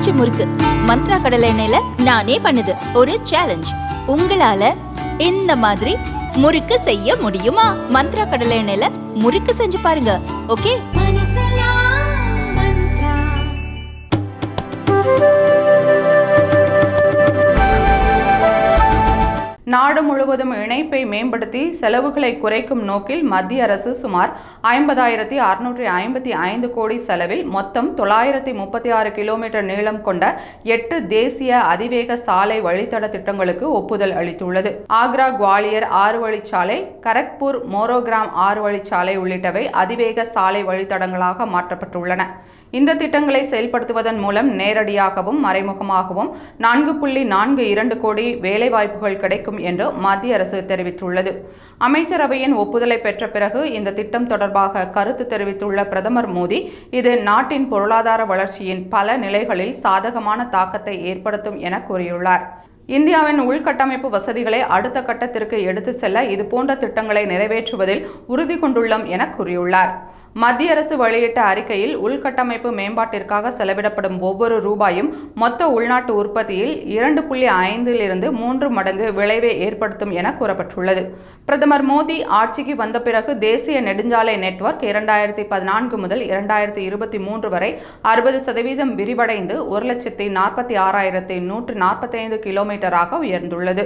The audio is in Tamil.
பஞ்சு முறுக்கு மந்த்ரா கடலை எண்ணெயில நானே பண்ணுது ஒரு சேலஞ்ச். உங்களால இந்த மாதிரி முறுக்கு செய்ய முடியுமா? மந்த்ரா கடலை எண்ணெயில முறுக்கு செஞ்சு பாருங்க. ஓகே. நாடு முழுவதும் இணைப்பை மேம்படுத்தி செலவுகளை குறைக்கும் நோக்கில் மத்திய அரசு சுமார் 50,655 கோடி செலவில் மொத்தம் 936 கிலோமீட்டர் நீளம் கொண்ட 8 தேசிய அதிவேக சாலை வழித்தட திட்டங்களுக்கு ஒப்புதல் அளித்துள்ளது. ஆக்ரா குவாலியர் 6 வழிச்சாலை, கரக்பூர் மோரோகிராம் 6 வழிச்சாலை உள்ளிட்டவை அதிவேக சாலை வழித்தடங்களாக மாற்றப்பட்டுள்ளன. இந்த திட்டங்களை செயல்படுத்துவதன் மூலம் நேரடியாகவும் மறைமுகமாகவும் 4.42 கோடி வேலைவாய்ப்புகள் கிடைக்கும் என்று மத்திய அரசு தெரிவித்துள்ளது. அமைச்சரவையின் ஒப்புதலை பெற்ற பிறகு இந்த திட்டம் தொடர்பாக கருத்து தெரிவித்துள்ள பிரதமர் மோடி, இது நாட்டின் பொருளாதார வளர்ச்சியின் பல நிலைகளில் சாதகமான தாக்கத்தை ஏற்படுத்தும் என கூறியுள்ளார். இந்தியாவின் உள்கட்டமைப்பு வசதிகளை அடுத்த கட்டத்திற்கு எடுத்து செல்ல இதுபோன்ற திட்டங்களை நிறைவேற்றுவதில் உறுதி கொண்டுள்ளோம் என கூறியுள்ளார். மத்திய அரசு வெளியிட்ட அறிக்கையில் உள்கட்டமைப்பு மேம்பாட்டிற்காக செலவிடப்படும் ஒவ்வொரு ரூபாயும் மொத்த உள்நாட்டு உற்பத்தியில் 2.5 - 3 மடங்கு விளைவை ஏற்படுத்தும் என கூறப்பட்டுள்ளது. பிரதமர் மோடி ஆட்சிக்கு வந்த பிறகு தேசிய நெடுஞ்சாலை நெட்வொர்க் 2014 முதல் 2023 வரை 60% விரிவடைந்து 1,46,145 கிலோமீட்டராக உயர்ந்துள்ளது.